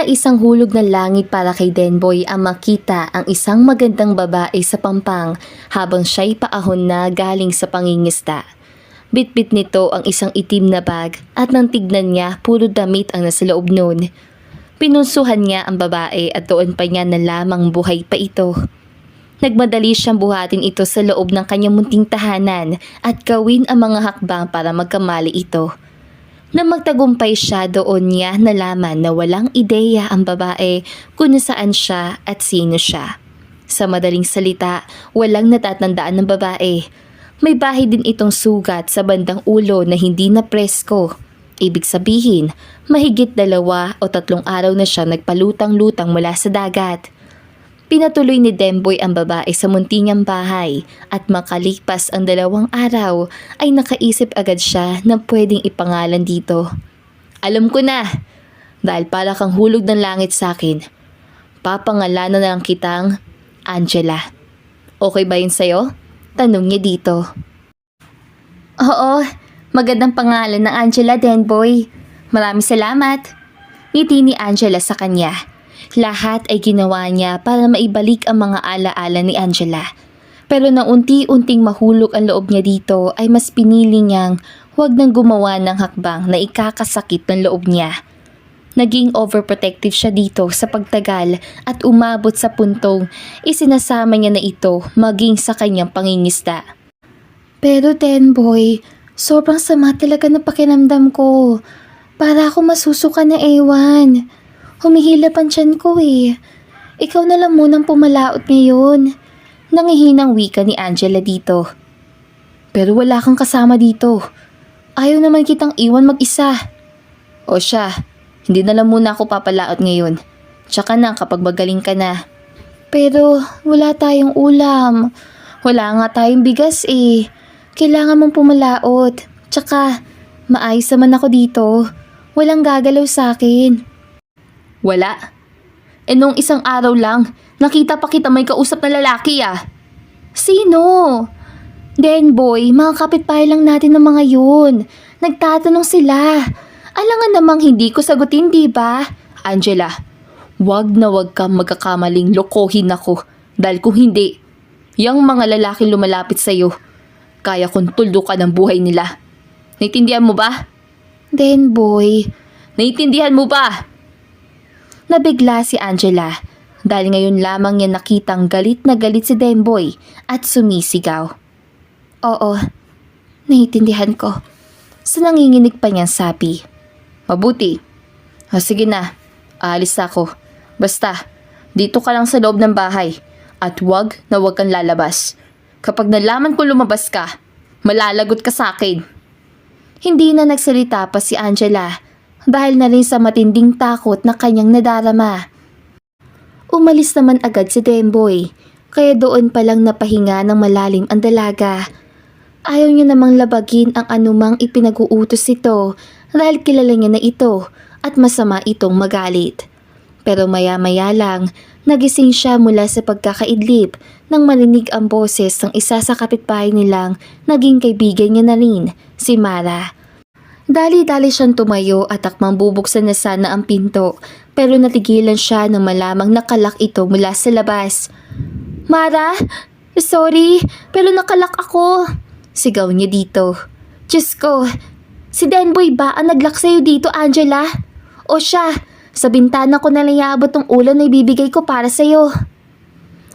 Tila isang hulog ng langit para kay Denboy ang makita ang isang magandang babae sa pampang habang siya'y paahon na galing sa pangingisda. Bitbit nito ang isang itim na bag at nang tignan niya puro damit ang nasa loob nun. Pinunsuhan niya ang babae at doon pa niya na lamang buhay pa ito. Nagmadali siyang buhatin ito sa loob ng kanyang munting tahanan at gawin ang mga hakbang para magkamali ito. Nang magtagumpay siya doon niya nalaman na walang ideya ang babae kung nasaan siya at sino siya. Sa madaling salita, walang natatandaan ng babae. May bahay din itong sugat sa bandang ulo na hindi na presko. Ibig sabihin, mahigit 2 o 3 araw na siya nagpalutang-lutang mula sa dagat. Pinatuloy ni Denboy ang babae sa munti niyang bahay at makalipas ang 2 araw ay nakaisip agad siya ng pwedeng ipangalan dito. Alam ko na, dahil para kang hulog ng langit sa akin, papangalanan na lang kitang Angela. Okay ba yun sa'yo? Tanong niya dito. Oo, magandang pangalan ng Angela, Denboy. Maraming salamat. Ngiti ni Angela sa kanya. Lahat ay ginawa niya para maibalik ang mga alaala ni Angela. Pero nang unti-unting mahulog ang loob niya dito ay mas pinili niyang huwag nang gumawa ng hakbang na ikakasakit ng loob niya. Naging overprotective siya dito sa pagtagal at umabot sa puntong isinasama niya na ito maging sa kanyang pangingisda. Pero Denboy, sobrang sama talaga ng pakiramdam ko. Para ako masusuka na ewan. Humihilap ang tiyan ko eh. Ikaw na lang munang pumalaot ngayon. Nangihinang wika ni Angela dito. Pero wala kang kasama dito. Ayaw naman kitang iwan mag-isa. O siya, hindi na lang muna ako papalaot ngayon. Tsaka na kapag magaling ka na. Pero wala tayong ulam. Wala nga tayong bigas eh. Kailangan mong pumalaot. Tsaka maayos naman ako dito. Walang gagalaw sa akin. Wala. Nung isang araw lang, nakita pa kita may kausap na lalaki ah. Sino? Denboy, mga kapitbahay lang natin ng mga yun. Nagtatanong sila. Alangan namang hindi ko sagutin, di ba? Angela, wag na wag kang magkakamaling lokohin ako. Dahil kung hindi, yung mga lalaking lumalapit sa'yo, kaya kong tuldukan ang buhay nila. Naiintindihan mo ba? Denboy. Naiintindihan mo ba? Nabigla si Angela dahil ngayon lamang niya nakitang galit na galit si Denboy at sumisigaw. Oo, naiintindihan ko. Sa nanginginig pa niyang sabi. Mabuti. Sige na, aalis ako. Basta, dito ka lang sa loob ng bahay at wag na wag kang lalabas. Kapag nalaman ko lumabas ka, malalagot ka sa akin. Hindi na nagsalita pa si Angela dahil na rin sa matinding takot na kanyang nadarama. Umalis naman agad si Denboy, kaya doon palang napahinga ng malalim ang dalaga. Ayaw niya namang labagin ang anumang ipinag-uutos ito dahil kilala niya na ito at masama itong magalit. Pero maya-maya lang, nagising siya mula sa pagkakaidlip nang marinig ang boses ng isa sa kapitbahay nilang naging kaibigan niya na rin, si Mara. Dali-dali siyang tumayo at takmang bubuksan na sana ang pinto pero natigilan siya nang malamang nakalak ito mula sa labas. Mara, sorry pero nakalak ako. Sigaw niya dito. Diyos ko, si Denboy ba ang naglock sa'yo dito, Angela? O siya, sa bintana ko na lang iabot ang ulan na ibibigay ko para sa'yo.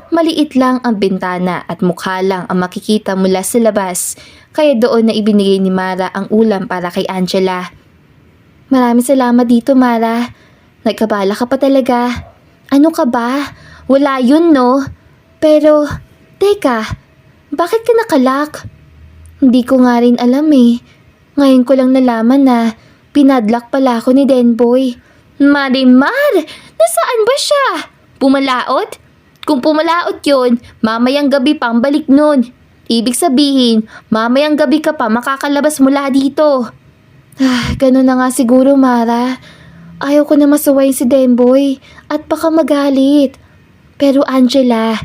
Maliit lang ang bintana at mukha lang ang makikita mula sa labas, kaya doon na ibinigay ni Mara ang ulam para kay Angela. Maraming salamat dito, Mara. Nagkabala ka pa talaga. Ano ka ba? Wala yun, no? Pero, teka, bakit ka nakalak? Hindi ko nga rin alam eh. Ngayon ko lang nalaman na pinadlock pala ako ni Denboy. Marimar! Nasaan ba siya? Pumalaot? Kung pumalaot yun, mamayang gabi pang balik nun. Ibig sabihin, mamayang gabi ka pa makakalabas mula dito. Ganun na nga siguro, Mara. Ayaw ko na masuwayin si Denboy at baka magalit. Pero Angela,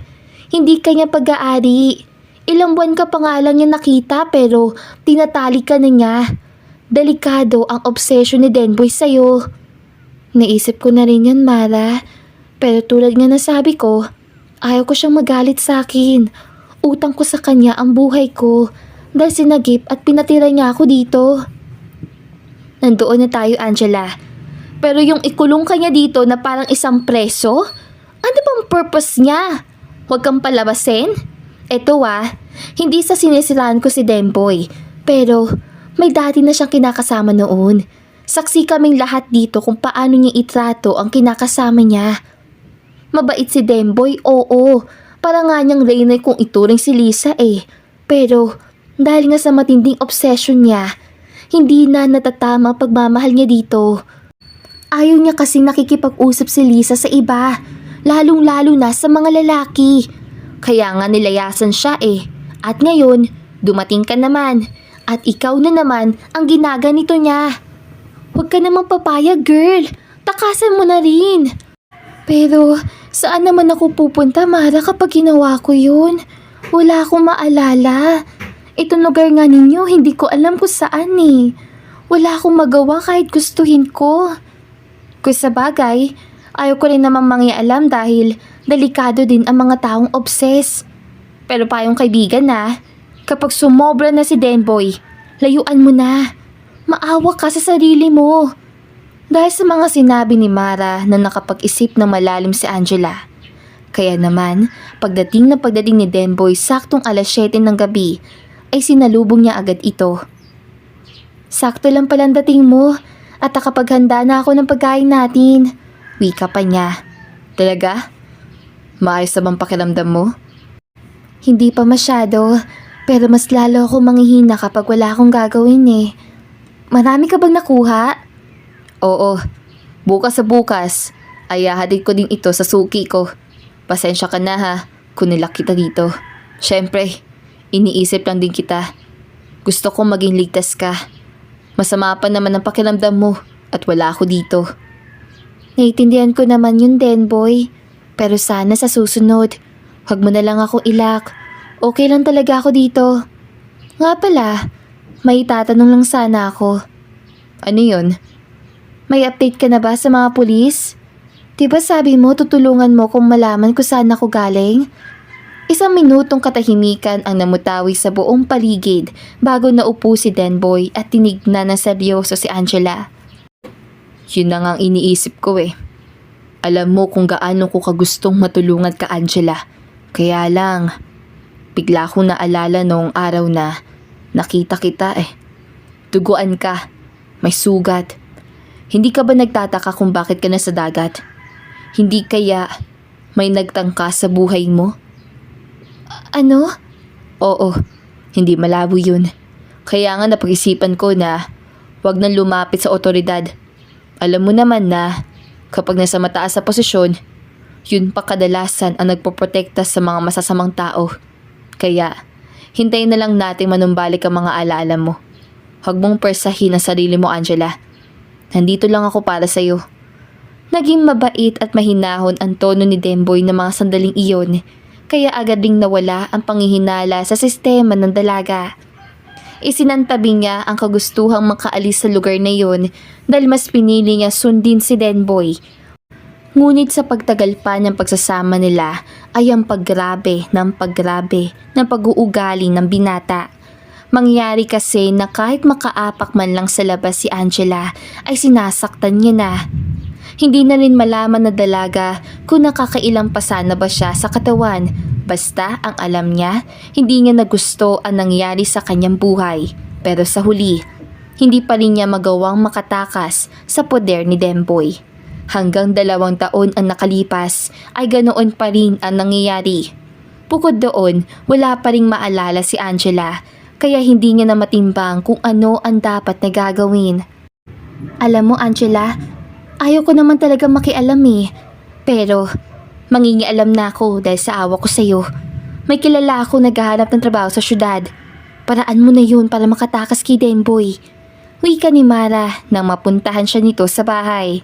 hindi kanya pag-aari. Ilang buwan ka pa nga lang niya nakita pero tinatali ka na niya. Delikado ang obsession ni Denboy sa'yo. Naisip ko na rin yan, Mara. Pero tulad nga nasabi ko, ayaw ko siyang magalit sa akin. Utang ko sa kanya ang buhay ko dahil sinagip at pinatira niya ako dito. Nandoon na tayo, Angela. Pero yung ikulong kanya dito na parang isang preso? Ano bang purpose niya? Huwag kang palabasin? Eto hindi sa sinisilaan ko si Demboy. Pero may dati na siyang kinakasama noon. Saksi kaming lahat dito kung paano niya itrato ang kinakasama niya. Mabait si Demboy, oo. Para nga niyang Reynay kung ituring si Lisa eh. Pero dahil nga sa matinding obsession niya, hindi na natatama pagmamahal niya dito. Ayaw niya kasing nakikipag-usap si Lisa sa iba, lalong-lalo na sa mga lalaki. Kaya nga nilayasan siya eh. At ngayon, dumating ka naman. At ikaw na naman ang ginaganito niya. Huwag ka namang papayag, girl. Takasan mo na rin. Pero saan naman ako pupunta, Mara, kapag ginawa ko yun? Wala akong maalala. Itong lugar nga ninyo, hindi ko alam kung saan eh. Wala akong magawa kahit gustuhin ko. Kung sa bagay, ayaw ko rin namang mangialam dahil delikado din ang mga taong obses. Pero payong kaibigan kapag sumobra na si Denboy, layuan mo na. Maawa ka sa sarili mo. Dahil sa mga sinabi ni Mara na nakapag-isip ng malalim si Angela. Kaya naman, pagdating ni Denboy saktong alas 7 ng gabi, ay sinalubong niya agad ito. Sakto lang palang dating mo at nakapaghanda na ako ng pagkain natin. Wika pa niya. Talaga? Maayos na bang pakiramdam mo? Hindi pa masyado, pero mas lalo ako manghihina kapag wala akong gagawin eh. Marami ka bang nakuha? Oo, bukas sa bukas ay hahatid ko din ito sa suki ko. Pasensya ka na kung nilak kita dito. Syempre, iniisip lang din kita. Gusto kong maging ligtas ka. Masama pa naman ang pakiramdam mo at wala ako dito. Naiintindihan ko naman yun, Denboy. Pero sana sa susunod, huwag mo na lang ako ilak. Okay lang talaga ako dito. Nga pala, may tatanong lang sana ako. Ano yun? May update ka na ba sa mga pulis? Diba sabi mo tutulungan mo kung malaman kung saan ako galing? Isang minutong katahimikan ang namutawi sa buong paligid bago naupo si Denboy at tinignan ng seryoso si Angela. Yun na nga ang iniisip ko eh. Alam mo kung gaano ko kagustong matulungan ka, Angela. Kaya lang, bigla akong naalala noong araw na nakita kita eh. Duguan ka. May sugat. Hindi ka ba nagtataka kung bakit ka na sa dagat? Hindi kaya may nagtangka sa buhay mo? Ano? Oo, hindi malabo yun. Kaya nga napag-isipan ko na wag nang lumapit sa otoridad. Alam mo naman na kapag nasa mataas sa posisyon, yun pa kadalasan ang nagpoprotekta sa mga masasamang tao. Kaya, hintayin na lang nating manumbalik ang mga alaala mo. Huwag mong persahin ang sarili mo, Angela. Nandito lang ako para sa'yo. Naging mabait at mahinahon ang tono ni Demboy na mga sandaling iyon, kaya agad ding nawala ang panghihinala sa sistema ng dalaga. Isinantabi niya ang kagustuhang makaalis sa lugar na iyon dahil mas pinili niya sundin si Denboy. Ngunit sa pagtagal pa ng pagsasama nila ay ang paggrabe ng pag-uugali ng binata. Mangyari kasi na kahit makaapak man lang sa labas si Angela ay sinasaktan niya na. Hindi na rin malaman na dalaga kung nakakailang pasa na ba siya sa katawan. Basta ang alam niya, hindi niya nagusto ang nangyari sa kanyang buhay. Pero sa huli, hindi pa rin niya magawang makatakas sa poder ni Demboy. Hanggang 2 taon ang nakalipas ay ganoon pa rin ang nangyayari. Bukod doon, wala pa ring maalala si Angela. Kaya hindi niya na matimbang kung ano ang dapat na gagawin. Alam mo, Angela, ayaw ko naman talaga makialam eh. Pero mangingialam na ako dahil sa awa ko sa'yo. May kilala ako naghahanap ng trabaho sa syudad. Paraan mo na yun para makatakas kay Demboy. Wika ni Mara nang mapuntahan siya nito sa bahay.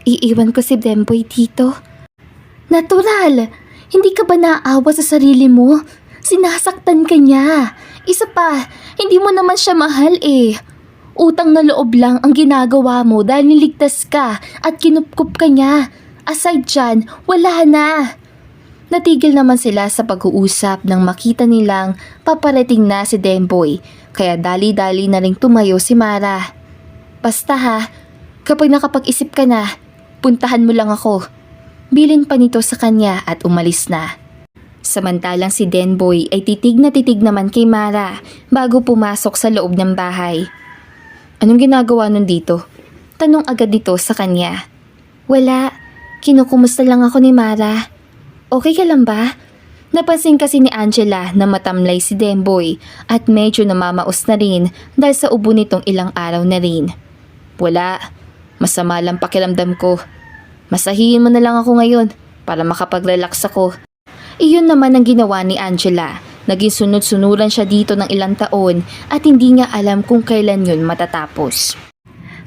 Iiwan ko si Demboy dito? Natural! Hindi ka ba naaawa sa sarili mo? Sinasaktan ka niya. Isa pa, hindi mo naman siya mahal eh. Utang na loob lang ang ginagawa mo dahil niligtas ka at kinupkup ka niya. Aside dyan, wala na. Natigil naman sila sa pag-uusap nang makita nilang paparating na si Demboy, kaya dali-dali na ring tumayo si Mara. Basta ha, kapag nakapag-isip ka na, puntahan mo lang ako. Bilin pa nito sa kanya at umalis na. Samantalang si Denboy ay titig na titig naman kay Mara bago pumasok sa loob ng bahay. Anong ginagawa nun dito? Tanong agad nito sa kanya. Wala, kinukumusta lang ako ni Mara. Okay ka lang ba? Napansin kasi ni Angela na matamlay si Demboy at medyo namamaos na rin dahil sa ubo nitong ilang araw na rin. Wala, masama lang pakiramdam ko. Masahihin mo na lang ako ngayon para makapag-relax ako. Iyon naman ang ginawa ni Angela. Naging sunod-sunuran siya dito ng ilang taon at hindi niya alam kung kailan yun matatapos.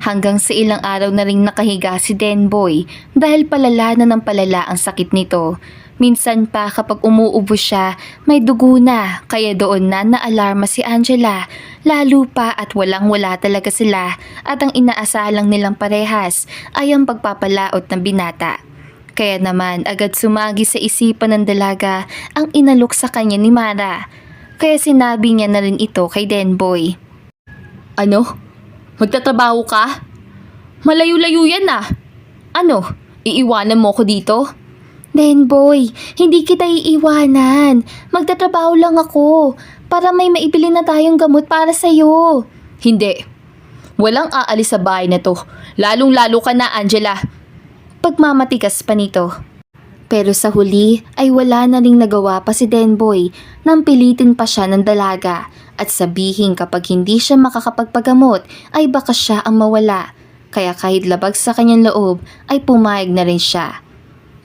Hanggang sa ilang araw na ring nakahiga si Denboy dahil palala na ng palala ang sakit nito. Minsan pa kapag umuubo siya, may dugo na, kaya doon na naalarma si Angela. Lalo pa at walang-wala talaga sila at ang inaasalang nilang parehas ay ang pagpapalaot ng binata. Kaya naman agad sumagi sa isipan ng dalaga ang inalok sa kanya ni Mara. Kaya sinabi niya na rin ito kay Denboy. Ano? Magtatrabaho ka? Malayo-layo yan ah. Ano? Iiwanan mo ko dito? Denboy, hindi kita iiwanan. Magtatrabaho lang ako para may maibili na tayong gamot para sa'yo. Hindi. Walang aalis sa bahay na to. Lalong-lalo ka na, Angela. Pagmamatigas pa nito. Pero sa huli ay wala na ring nagawa pa si Denboy nang pilitin pa siya ng dalaga at sabihin kapag hindi siya makakapagpagamot ay baka siya ang mawala. Kaya kahit labag sa kanyang loob ay pumayag na rin siya.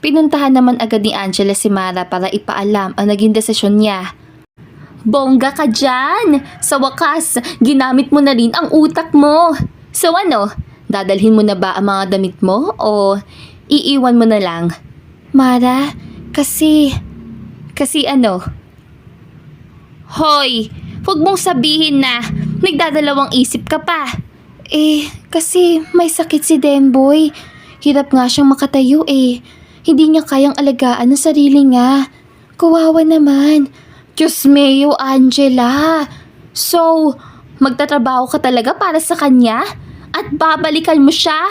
Pinuntahan naman agad ni Angela si Mara para ipaalam ang naging desisyon niya. Bongga ka dyan! Sa wakas, ginamit mo na rin ang utak mo. So ano, dadalhin mo na ba ang mga damit mo o iiwan mo na lang? Mara, kasi ano? Hoy, huwag mong sabihin na nagdadalawang isip ka pa. Kasi may sakit si Demboy. Hirap nga siyang makatayo Hindi niya kayang alagaan ang sarili niya. Kawawa naman. Diyos mio, Angela. So, magtatrabaho ka talaga para sa kanya? At babalikan mo siya?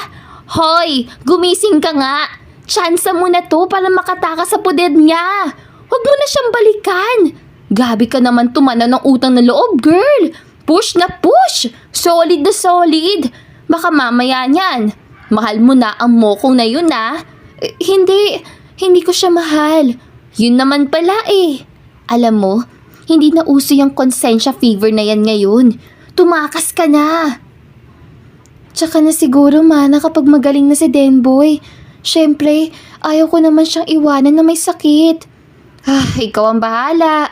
Hoy, gumising ka nga. Tsansa mo na to para makatakas sa poder niya. Huwag mo na siyang balikan. Gabi ka naman tumana ng utang na loob, girl. Push na push. Solid na solid. Baka mamaya niyan. Mahal mo na ang mokong na yun Hindi ko siya mahal. Yun naman pala Alam mo, hindi na uso yung konsensya fever na yan ngayon. Tumakas ka na. Tsaka na siguro mana kapag magaling na si Denboy. Siyempre, ayaw ko naman siyang iwanan na may sakit. Ikaw ang bahala.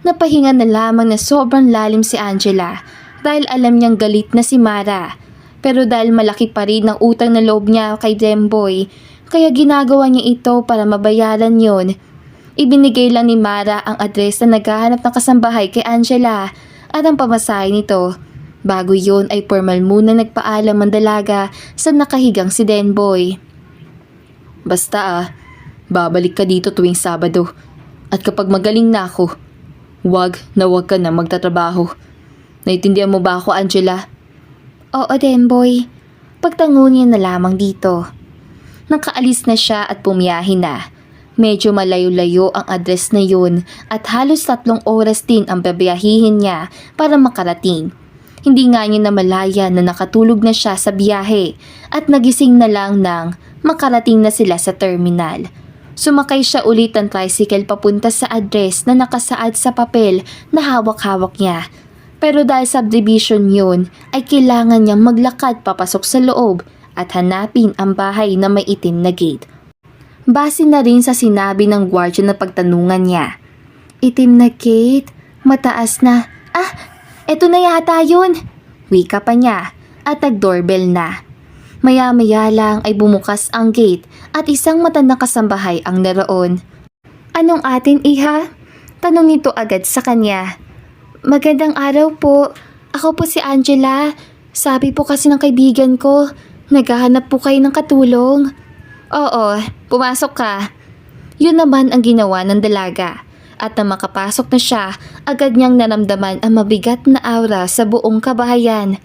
Napahinga na lamang na sobrang lalim si Angela dahil alam niyang galit na si Mara. Pero dahil malaki pa rin ang utang na loob niya kay Denboy, kaya ginagawa niya ito para mabayaran yon. Ibinigay lang ni Mara ang address na naghahanap ng kasambahay kay Angela at ang pamasahe nito. Bago yon ay formal muna nagpaalam ang dalaga sa nakahigang si Denboy. Basta babalik ka dito tuwing Sabado. At kapag magaling na ako, wag ka na magtatrabaho. Naiintindihan mo ba ako, Angela? Oo, Denboy. Pagtango niya na lamang dito. Nakaalis na siya at pumiyahe na. Medyo malayo-layo ang address na yun at halos 3 oras din ang babiyahihin niya para makarating. Hindi nga niya namalaya na nakatulog na siya sa biyahe at nagising na lang nang makarating na sila sa terminal. Sumakay siya ulit ng tricycle papunta sa address na nakasaad sa papel na hawak-hawak niya. Pero dahil subdivision yun, ay kailangan niyang maglakad papasok sa loob at hanapin ang bahay na may itim na gate. Base na rin sa sinabi ng gwardiya na pagtanungan niya. Itim na gate? Mataas na. Eto na yata yun. Wika pa niya at nag-doorbell na. Maya-maya lang ay bumukas ang gate at isang matandang kasambahay ang naroon. Anong atin, iha? Tanong nito agad sa kanya. Magandang araw po. Ako po si Angela. Sabi po kasi ng kaibigan ko, naghahanap po kayo ng katulong. Oo, pumasok ka. Yun naman ang ginawa ng dalaga. At nang makapasok na siya, agad niyang naramdaman ang mabigat na aura sa buong kabahayan.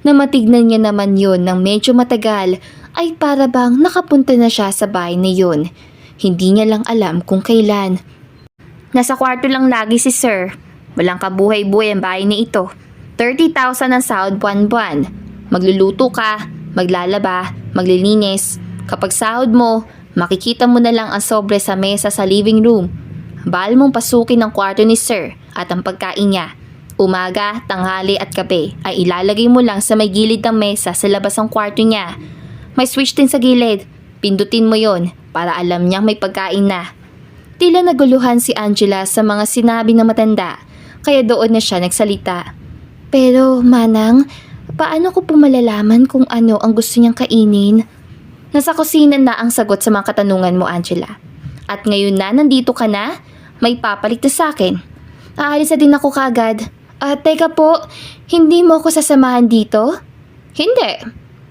Na matignan niya naman yun ng medyo matagal, ay para bang nakapunta na siya sa bahay na yun. Hindi niya lang alam kung kailan. Nasa kwarto lang lagi si Sir. Walang kabuhay-buhay ang bahay ni ito. 30,000 ang sahod buwan-buwan. Magluluto ka, maglalaba, maglilinis. Kapag sahod mo, makikita mo na lang ang sobre sa mesa sa living room. Bahal mong pasukin ang kwarto ni Sir at ang pagkain niya. Umaga, tanghali at gabi ay ilalagay mo lang sa may gilid ng mesa sa labas ng kwarto niya. May switch din sa gilid. Pindutin mo yon para alam niyang may pagkain na. Tila naguluhan si Angela sa mga sinabi ng matanda, kaya doon na siya nagsalita. Pero, Manang, paano ko po malalaman kung ano ang gusto niyang kainin? Nasa kusina na ang sagot sa mga katanungan mo, Angela. At ngayon na nandito ka na, may papalit na sa akin. Aalis na din ako kagad. Teka po, hindi mo ako sasamahan dito? Hindi.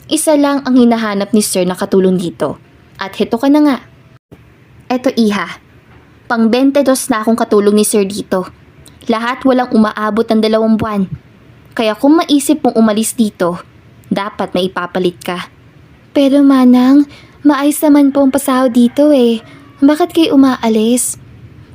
Isa lang ang hinahanap ni Sir na katulong dito. At heto ka na nga. Eto iha. Pang 22 na akong katulong ni Sir dito. Lahat walang umaabot ng 2 buwan. Kaya kung maisip mong umalis dito, dapat may ipapalit ka. Pero Manang, maayos naman po ang pasahod dito eh. Bakit kayo umaalis?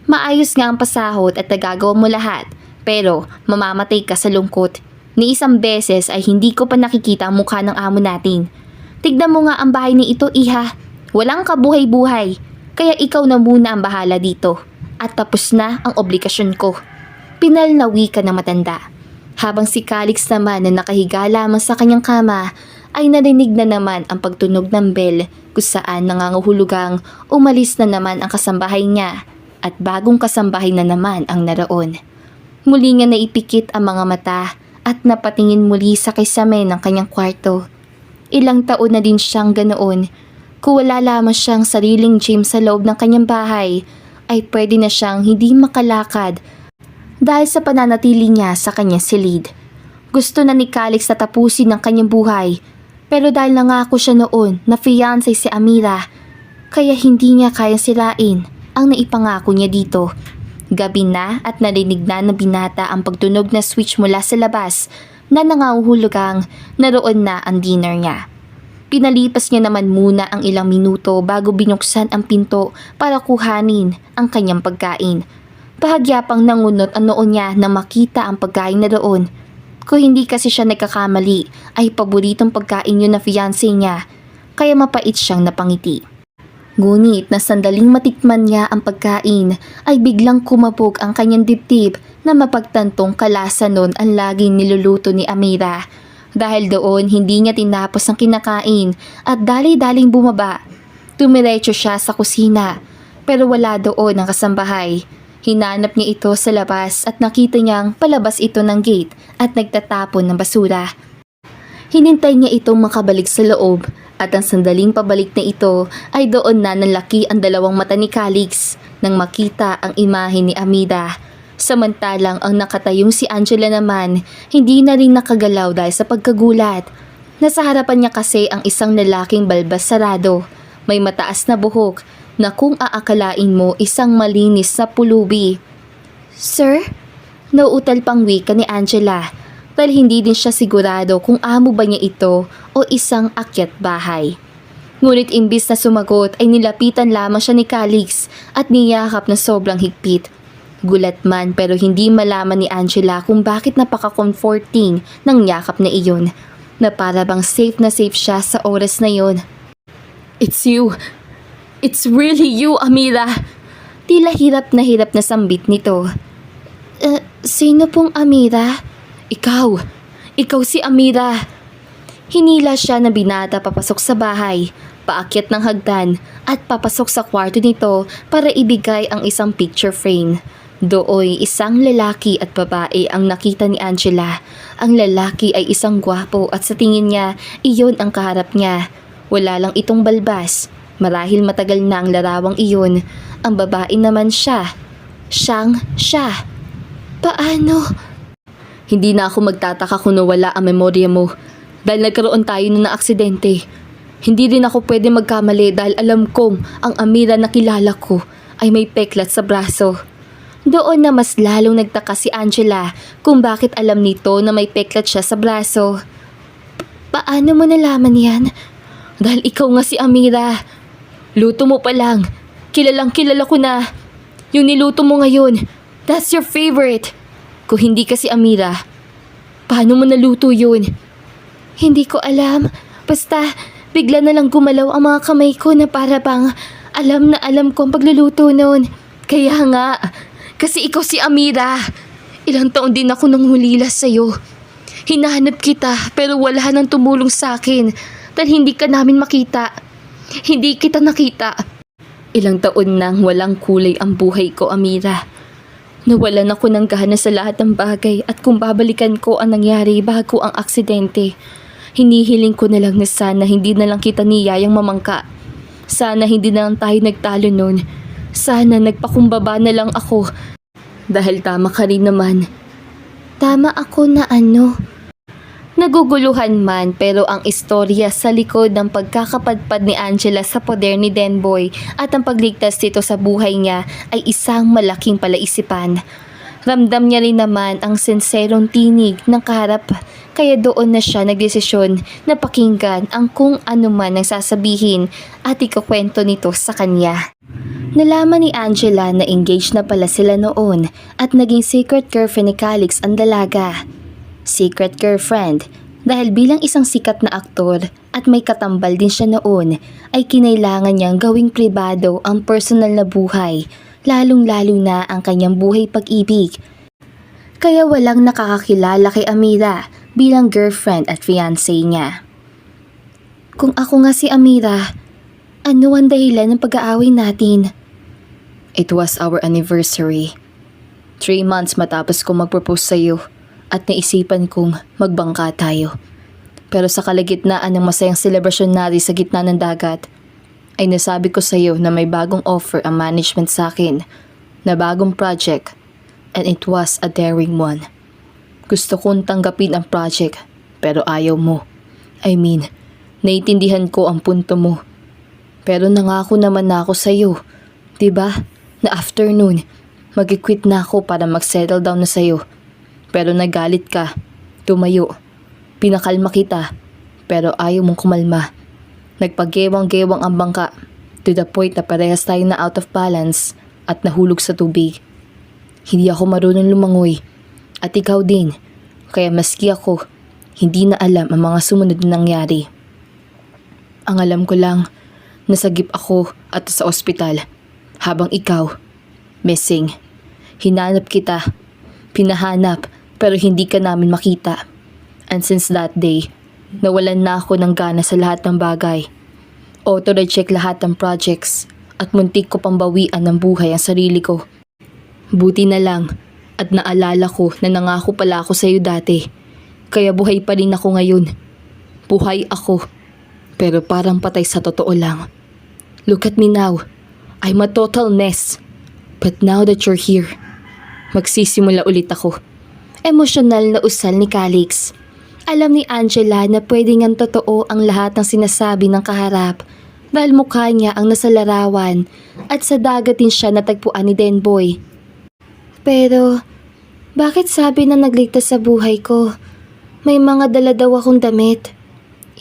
Maayos nga ang pasahod at nagagawa mo lahat. Pero mamamatay ka sa lungkot. Ni isang beses ay hindi ko pa nakikita ang mukha ng amo natin. Tignan mo nga ang bahay ni ito, iha. Walang kabuhay-buhay. Kaya ikaw na muna ang bahala dito. At tapos na ang obligasyon ko. Pinalnawi ka na matanda. Habang si Calix naman na nakahiga lamang sa kanyang kama, ay narinig na naman ang pagtunog ng bell kung saan nanganguhulugang umalis na naman ang kasambahay niya at bagong kasambahay na naman ang naroon. Muli nga naipikit ang mga mata at napatingin muli sa kisame ng kanyang kwarto. Ilang taon na din siyang ganoon. Kung wala lamang siyang sariling gym sa loob ng kanyang bahay, ay pwede na siyang hindi makalakad dahil sa pananatili niya sa kanyang silid. Gusto na ni Calix na tapusin ang kanyang buhay, pero dahil nangako siya noon na fiancé si Amira, kaya hindi niya kayang sirain ang naipangako niya dito. Gabi na at narinig na ng binata ang pagtunog na switch mula sa labas na nangahuhulugang naroon na ang dinner niya. Pinalipas niya naman muna ang ilang minuto bago binuksan ang pinto para kuhanin ang kanyang pagkain. Bahagya pang nangunot ang noon niya na makita ang pagkain na doon. Kung hindi kasi siya nagkakamali ay paboritong pagkain yun na fiancé niya, kaya mapait siyang napangiti. Ngunit na sandaling matikman niya ang pagkain ay biglang kumabog ang kanyang dibdib na mapagtantong kalasa nun ang laging niluluto ni Amira. Dahil doon hindi niya tinapos ang kinakain at dali-daling bumaba. Tumiretso siya sa kusina pero wala doon ang kasambahay. Hinanap niya ito sa labas at nakita niyang palabas ito ng gate at nagtatapon ng basura. Hinintay niya itong makabalik sa loob. At ang sandaling pabalik na ito ay doon na nalaki ang 2 mata ni Calix nang makita ang imahe ni Amira. Samantalang ang nakatayong si Angela naman hindi na rin nakagalaw dahil sa pagkagulat. Nasa harapan niya kasi ang isang lalaking balbas sarado. May mataas na buhok na kung aakalain mo isang malinis na pulubi. Sir? Nauutal pang wika ni Angela. Dahil hindi din siya sigurado kung amo ba niya ito o isang akyat bahay. Ngunit imbis na sumagot ay nilapitan lamang siya ni Calix at niyakap na sobrang higpit. Gulat man pero hindi malaman ni Angela kung bakit napaka-comforting ng yakap na iyon, na para bang safe na safe siya sa oras na iyon. It's you! It's really you, Amira! Tila hirap na sambit nito. Sino pong Amira? Ikaw si Amira. Hinila siya na binata papasok sa bahay, paakyat ng hagdan at papasok sa kwarto nito para ibigay ang isang picture frame. Dooy isang lalaki at babae ang nakita ni Angela. Ang lalaki ay isang gwapo at sa tingin niya iyon ang kaharap niya. Wala lang itong balbas. Marahil matagal na ang larawang iyon. Ang babae naman siya. Siya. Paano? Hindi na ako magtataka kung nawala ang memorya mo. Dahil nagkaroon tayo na aksidente. Hindi rin ako pwede magkamali dahil alam kong ang Amira na kilala ko ay may peklat sa braso. Doon na mas lalong nagtaka si Angela kung bakit alam nito na may peklat siya sa braso. Paano mo nalaman yan? Dahil ikaw nga si Amira. Luto mo pa lang. Kilalang kilala ko na. Yung niluto mo ngayon, that's your favorite. Kung hindi ka si Amira, paano mo naluto yun? Hindi ko alam. Basta bigla na lang gumalaw ang mga kamay ko na para bang alam na alam ko ang pagluluto noon. Kaya nga, kasi ikaw si Amira. Ilang taon din ako nang hulilas sa'yo. Hinahanap kita pero wala nang tumulong sa akin dahil hindi ka namin makita. Hindi kita nakita. Ilang taon nang walang kulay ang buhay ko, Amira. Nawalan ako ng gana sa lahat ng bagay at kung babalikan ko ang nangyari bago ang aksidente, hinihiling ko na lang na sana hindi na lang kita niyayang mamangka. Sana hindi na lang tayo nagtalo nun. Sana nagpakumbaba na lang ako. Dahil tama ka rin naman. Tama ako na ano? Naguguluhan man pero ang istorya sa likod ng pagkakapadpad ni Angela sa poder ni Denboy at ang pagligtas nito sa buhay niya ay isang malaking palaisipan. Ramdam niya rin naman ang sinserong tinig ng kaharap kaya doon na siya nagdesisyon na pakinggan ang kung ano man ang sasabihin at ikukwento nito sa kanya. Nalaman ni Angela na engaged na pala sila noon at naging secret girlfriend ni Calix ang dalaga. Secret girlfriend dahil bilang isang sikat na aktor at may katambal din siya noon ay kinailangan niyang gawing pribado ang personal na buhay, lalong-lalo na ang kanyang buhay pag-ibig. Kaya walang nakakakilala kay Amira bilang girlfriend at fiancé niya. Kung ako nga si Amira, ano ang dahilan ng pag-aaway natin? It was our anniversary. 3 months matapos ko mag-propose sa'yo at naisipan kong magbangka tayo. Pero sa kalagitnaan ng masayang selebrasyon natin sa gitna ng dagat, ay nasabi ko sa'yo na may bagong offer ang management sa akin na bagong project and it was a daring one. Gusto kong tanggapin ang project pero ayaw mo. I mean, naiintindihan ko ang punto mo. Pero nangako naman na ako sa'yo, diba? Na afternoon, mag-quit na ako para mag-settle down na sa'yo. Pero nagalit ka, tumayo, pinakalma kita, pero ayaw mong kumalma. Nagpagewang-gewang ang bangka to the point na parehas tayo na out of balance at nahulog sa tubig. Hindi ako marunong lumangoy at ikaw din, kaya maski ako, hindi na alam ang mga sumunod na nangyari. Ang alam ko lang, nasagip ako at sa ospital. Habang ikaw, missing. Hinanap kita, pinahanap pero hindi ka namin makita. And since that day, nawalan na ako ng gana sa lahat ng bagay. Auto-recheck lahat ng projects at muntik ko pang bawian ng buhay ang sarili ko. Buti na lang at naalala ko na nangako pala ako sa iyo dati. Kaya buhay pa rin ako ngayon. Buhay ako, pero parang patay sa totoo lang. Look at me now. I'm a total mess. But now that you're here, magsisimula ulit ako. Emosyonal na usal ni Calix. Alam ni Angela na pwede ngang totoo ang lahat ng sinasabi ng kaharap dahil mukha niya ang nasa larawan at sa dagat din siya natagpuan ni Denboy. Pero, bakit sabi na nagligtas sa buhay ko? May mga dala daw akong damit.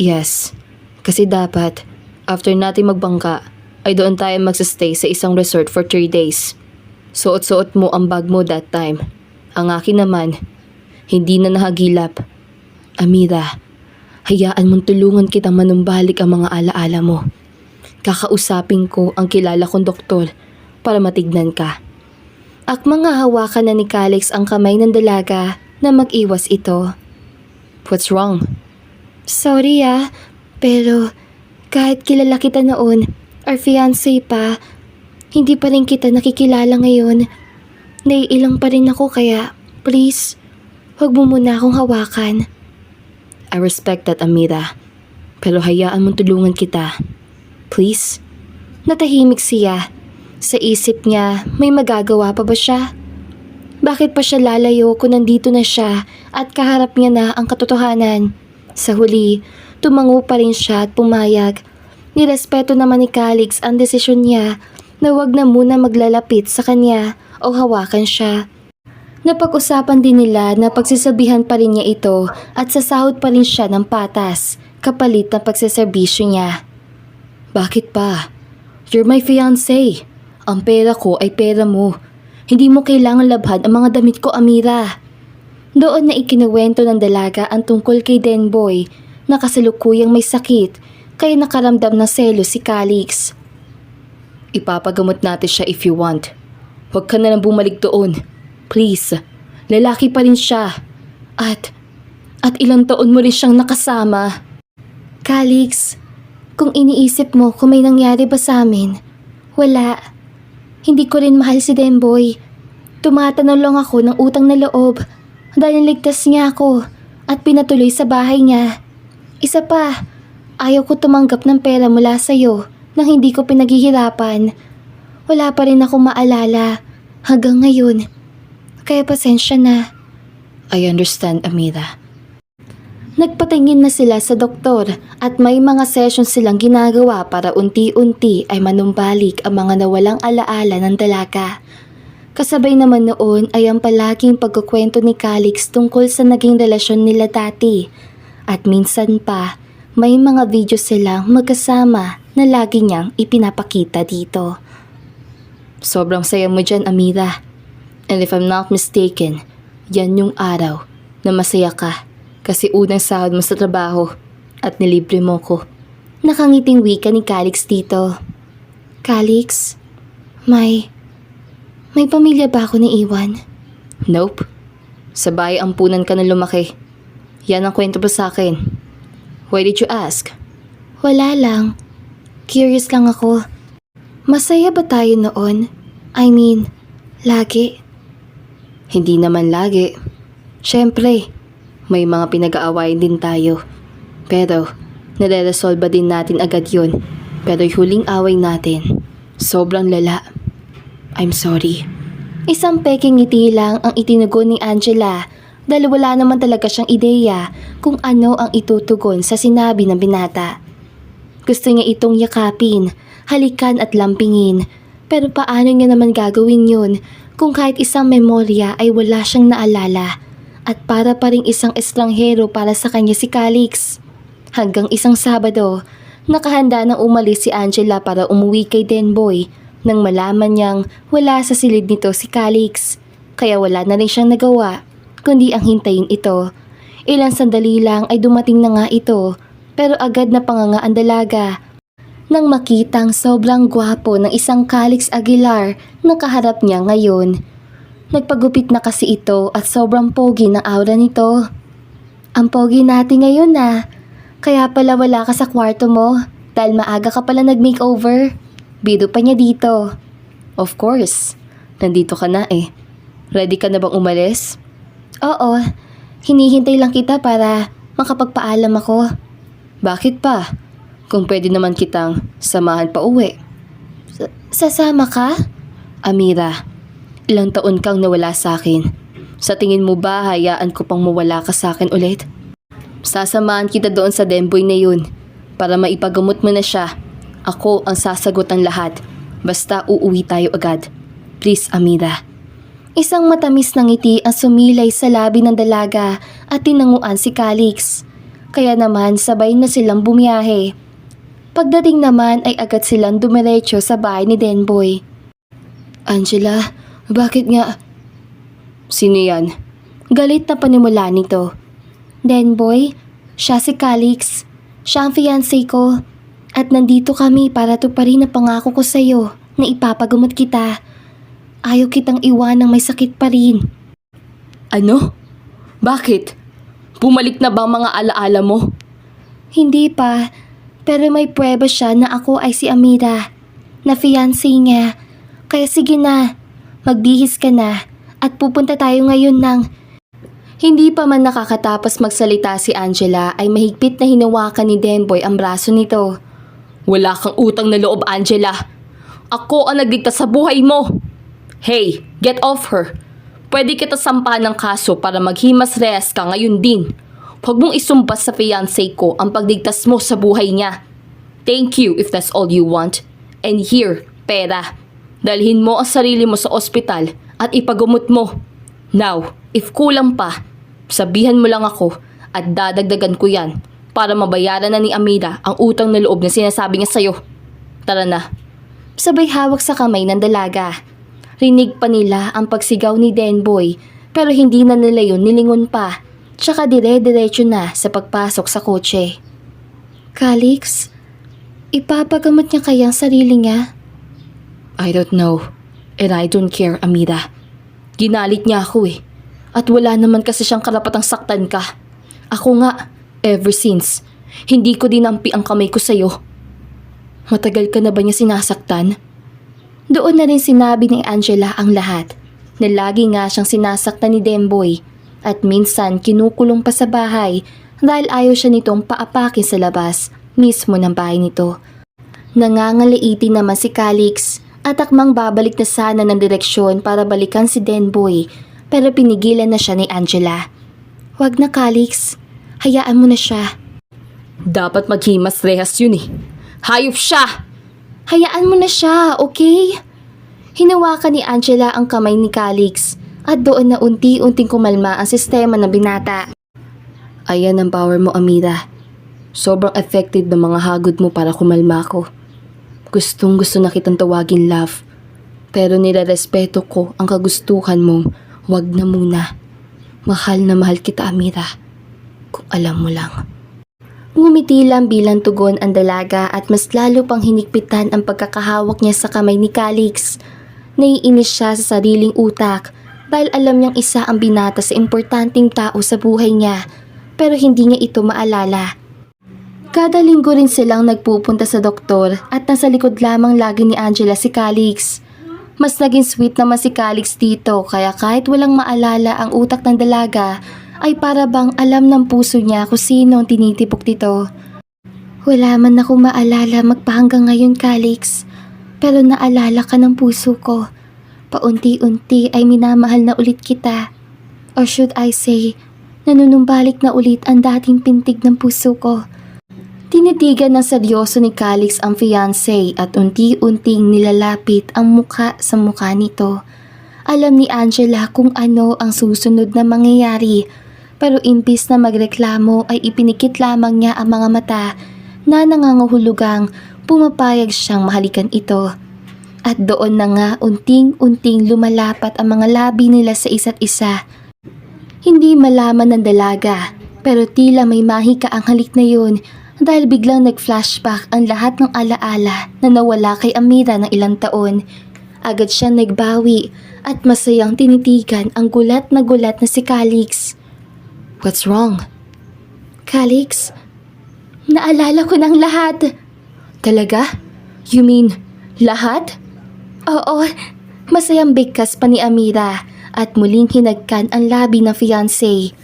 Yes, kasi dapat, after natin magbangka, ay doon tayo magsastay sa isang resort for 3 days. Suot-suot mo ang bag mo that time. Ang akin naman, hindi na nahagilap. Amira, hayaan mong tulungan kitang manumbalik ang mga alaala mo. Kakausapin ko ang kilala kong doktor para matignan ka. Akmang hawakan na ni Calix ang kamay ng dalaga na mag-iwas ito. What's wrong? Sorry pero kahit kilala kita noon, our fiancé pa, hindi pa rin kita nakikilala ngayon. Naiilang pa rin ako kaya, please, huwag mo muna akong hawakan. I respect that, Amira. Pero hayaan mong tulungan kita. Please? Natahimik siya. Sa isip niya, may magagawa pa ba siya? Bakit pa siya lalayo kung nandito na siya at kaharap niya na ang katotohanan? Sa huli, tumango pa rin siya at pumayag. Nirespeto naman ni Calix ang desisyon niya na wag na muna maglalapit sa kanya o hawakan siya. Napag-usapan din nila na pagsisabihan pa rin niya ito at sasahod pa rin siya ng patas kapalit ng pagsiservisyo niya. Bakit pa? You're my fiancé. Ang pera ko ay pera mo. Hindi mo kailangan labhan ang mga damit ko, Amira. Doon na ikinuwento ng dalaga ang tungkol kay Denboy na kasalukuyang may sakit kaya nakaramdam ng selos si Calix. Ipapagamot natin siya if you want. Huwag ka na lang bumalik doon. Please, lalaki pa rin siya. At ilang taon mo rin siyang nakasama. Calix, kung iniisip mo kung may nangyari ba sa amin, wala. Hindi ko rin mahal si Denboy. Tumatanong lang ako ng utang na loob dahil ligtas niya ako at pinatuloy sa bahay niya. Isa pa, ayaw ko tumanggap ng pera mula sa'yo nang hindi ko pinaghihirapan. Wala pa rin akong maalala hanggang ngayon. Kaya pasensya na. I understand, Amira. Nagpatingin na sila sa doktor at may mga session silang ginagawa para unti-unti ay manumbalik ang mga nawalang alaala ng dalaga. Kasabay naman noon ay ang palaging pagkukwento ni Calix tungkol sa naging relasyon nila dati. At minsan pa, may mga video silang magkasama na lagi niyang ipinapakita dito. Sobrang saya mo dyan, Amira. And if I'm not mistaken, yan yung araw na masaya ka kasi unang sahod mo sa trabaho at nilibre mo ko. Nakangiting wika ni Calix dito. Calix, may pamilya ba ako naiwan? Nope. Sa bahay ampunan ka na lumaki. Yan ang kwento pa sa akin. Why did you ask? Wala lang. Curious lang ako. Masaya ba tayo noon? I mean, lagi. Hindi naman lagi. Siyempre, may mga pinag-aawayan din tayo. Pero, nare-resolve din natin agad yun. Pero yung huling away natin, sobrang lala. I'm sorry. Isang peking ngiti lang ang itinugon ni Angela dahil wala naman talaga siyang ideya kung ano ang itutugon sa sinabi ng binata. Gusto niya itong yakapin, halikan at lampingin, pero paano niya naman gagawin yun kung kahit isang memorya ay wala siyang naalala at para pa ring isang estranghero para sa kanya si Calix. Hanggang isang Sabado, nakahanda nang umalis si Angela para umuwi kay Denboy nang malaman niyang wala sa silid nito si Calix. Kaya wala na rin siyang nagawa kundi ang hintayin ito. Ilang sandali lang ay dumating na nga ito pero agad na panganga ang dalaga nang makitang sobrang gwapo ng isang Calix Aguilar na kaharap niya ngayon. Nagpagupit na kasi ito at sobrang pogi ng aura nito. Ang pogi natin ngayon na. Kaya pala wala ka sa kwarto mo dahil maaga ka pala nag-makeover. Biro pa niya dito. Of course, nandito ka na eh. Ready ka na bang umalis? Oo, hinihintay lang kita para makapagpaalam ako. Bakit pa? Kung pwede naman kitang samahan pa uwi. Sasama ka? Amira, ilang taon kang nawala sa akin. Sa tingin mo ba hayaan ko pang mawala ka sa akin ulit? Sasamahan kita doon sa Denboy na yun para maipagamot mo na siya. Ako ang sasagot ng lahat. Basta uuwi tayo agad. Please, Amira. Isang matamis na ngiti ang sumilay sa labi ng dalaga at tinanguan si Calix. Kaya naman sabay na silang bumiyahe. Pagdating naman ay agad silang dumiretso sa bahay ni Denboy. Angela, bakit nga? Sino yan? Galit na panimula nito. Denboy, siya si Calix. Siya ang fiancé ko. At nandito kami para tuparin ang pangako ko sa'yo na ipapagamot kita. Ayaw kitang iwan ng may sakit pa rin. Ano? Bakit? Bumalik na ba ang mga alaala mo? Hindi pa, pero may prueba siya na ako ay si Amira, na fiancé niya. Kaya sige na, magbihis ka na at pupunta tayo ngayon ng... Hindi pa man nakakatapos magsalita si Angela ay mahigpit na hinawakan ni Denboy ang braso nito. Wala kang utang na loob, Angela. Ako ang nagligtas sa buhay mo. Hey, get off her. Pwede kita sampahan ng kaso para maghimas rehas ka ngayon din. Huwag mong isumbas sa fiancé ko ang pagligtas mo sa buhay niya. Thank you if that's all you want. And here, pera. Dalhin mo ang sarili mo sa ospital at ipagumot mo. Now, if kulang pa, sabihan mo lang ako at dadagdagan ko yan para mabayaran na ni Amira ang utang na loob na sinasabi niya sa'yo. Tara na. Sabay hawak sa kamay ng dalaga. Rinig pa nila ang pagsigaw ni Denboy pero hindi na nila yun nilingon pa. Tsaka dire-diretso na sa pagpasok sa kotse. Calix, ipapagamot niya kaya ang sarili niya? I don't know. And I don't care, Amira. Ginalit niya ako eh. At wala naman kasi siyang karapatang saktan ka. Ako nga, ever since, hindi ko dinampi ang kamay ko sa'yo. Matagal ka na ba niya sinasaktan? Doon na rin sinabi ni Angela ang lahat, na lagi nga siyang sinasaktan ni Demboy at minsan kinukulong pa sa bahay dahil ayaw siya nitong paapakin sa labas mismo ng bahay nito. Nangangaliitin naman si Calix at akmang babalik na sana ng direksyon para balikan si Denboy pero pinigilan na siya ni Angela. Wag na Calix, hayaan mo na siya. Dapat maghimas rehas yun eh. Hayop siya! Hayaan mo na siya, okay? Hinawakan ni Angela ang kamay ni Calix at doon na unti-unting kumalma ang sistema ng binata. Ayan ang power mo, Amira. Sobrang effective ng mga hagod mo para kumalma ko. Gustong gusto na kitang tawagin love. Pero nirerespeto ko ang kagustuhan mong wag na muna. Mahal na mahal kita, Amira. Kung alam mo lang. Ngumiti lang bilang tugon ang dalaga at mas lalo pang hinigpitan ang pagkakahawak niya sa kamay ni Calix. Naiinis siya sa sariling utak dahil alam niyang isa ang binata sa importanteng tao sa buhay niya pero hindi niya ito maalala. Kada linggo rin silang nagpupunta sa doktor at nasa likod lamang lagi ni Angela si Calix. Mas naging sweet naman si Calix dito kaya kahit walang maalala ang utak ng dalaga ay para bang alam ng puso niya kung sino ang tinitipok dito. Wala man akong maalala magpahanggang ngayon Calix, pero naalala ka ng puso ko. Paunti-unti ay minamahal na ulit kita. Or should I say, nanunumbalik na ulit ang dating pintig ng puso ko. Tinitigan ng seryoso ni Calix ang fiancé at unti-unting nilalapit ang mukha sa mukha nito. Alam ni Angela kung ano ang susunod na mangyayari, pero imbis na magreklamo ay ipinikit lamang niya ang mga mata na nangangahulugang pumapayag siyang mahalikan ito. At doon na nga unting-unting lumalapat ang mga labi nila sa isa't isa. Hindi malaman ng dalaga, pero tila may mahika ang halik na yun dahil biglang nag-flashback ang lahat ng alaala na nawala kay Amira ng ilang taon. Agad siyang nagbawi at masayang tinitigan ang gulat na si Calix. What's wrong? Calix, naalala ko ng lahat. Talaga? You mean, lahat? Oo, masayang bigkas pa ni Amira at muling hinagkan ang labi ng fiancé.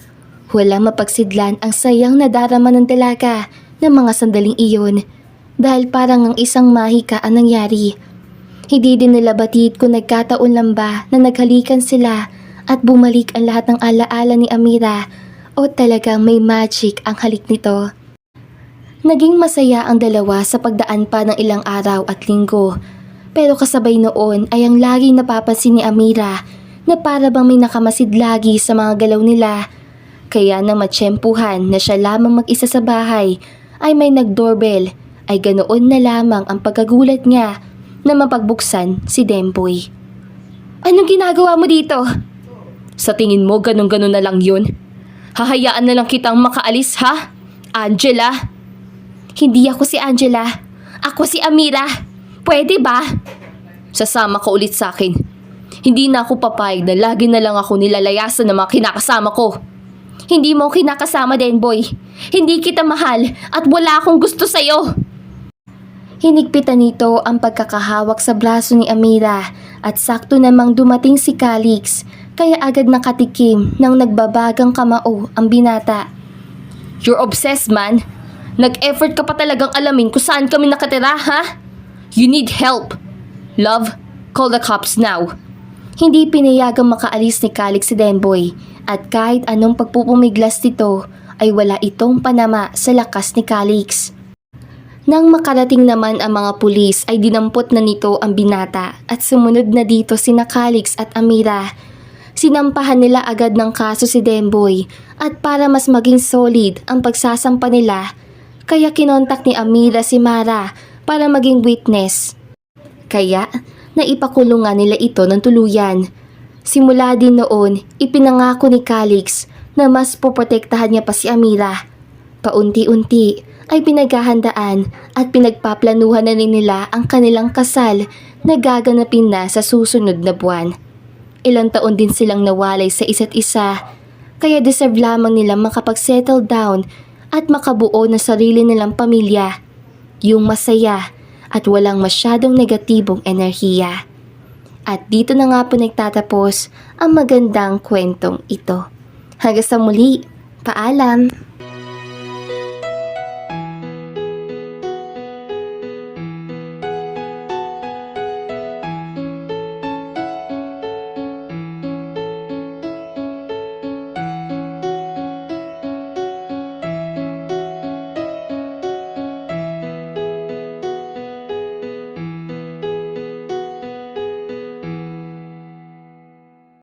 Walang mapagsidlan ang sayang nadarama ng dalaga ng mga sandaling iyon dahil parang ang isang mahika ang nangyari. Hindi din nila batid kung nagkataon lang ba na naghalikan sila at bumalik ang lahat ng alaala ni Amira o talagang may magic ang halik nito. Naging masaya ang dalawa sa pagdaan pa ng ilang araw at linggo. Pero kasabay noon ay ang laging napapansin ni Amira na para bang may nakamasid lagi sa mga galaw nila. Kaya nang matsyempuhan na siya lamang mag-isa sa bahay ay may nag-doorbell ay ganoon na lamang ang pagkagulat niya na mapagbuksan si Demboy. Anong ginagawa mo dito? Sa tingin mo ganun-ganun na lang yun? Hahayaan na lang kitang makaalis ha? Angela? Hindi ako si Angela. Ako si Amira. Pwede ba? Sasama ka ulit sa akin. Hindi na ako papayag na lagi na lang ako nilalayasan ng mga kinakasama ko. Hindi mo kinakasama, Denboy. Hindi kita mahal at wala akong gusto sa'yo. Hinigpitan nito ang pagkakahawak sa braso ni Amira at sakto namang dumating si Calix kaya agad nakatikim nang nagbabagang kamao ang binata. You're obsessed, man. Nag-effort ka pa talagang alamin kung saan kami nakatira, ha? You need help. Love, call the cops now. Hindi pinayagang makaalis ni Calix si Denboy at kahit anong pagpupumiglas nito ay wala itong panama sa lakas ni Calix. Nang makarating naman ang mga pulis ay dinampot na nito ang binata at sumunod na dito sina Calix at Amira. Sinampahan nila agad ng kaso si Demboy at para mas maging solid ang pagsasampa nila, kaya kinontak ni Amira si Mara para maging witness. Kaya naipakulungan nila ito ng tuluyan. Simula din noon, ipinangako ni Calix na mas poprotektahan niya pa si Amira. Paunti-unti ay pinaghahandaan at pinagpaplanuhan na rin nila ang kanilang kasal na gaganapin na sa susunod na buwan. Ilang taon din silang nawalay sa isa't isa, kaya deserve lamang nilang makapag-settle down at makabuo ng sarili nilang pamilya, yung masaya at walang masyadong negatibong enerhiya. At dito na nga po nagtatapos ang magandang kwentong ito. Hanggang sa muli, paalam!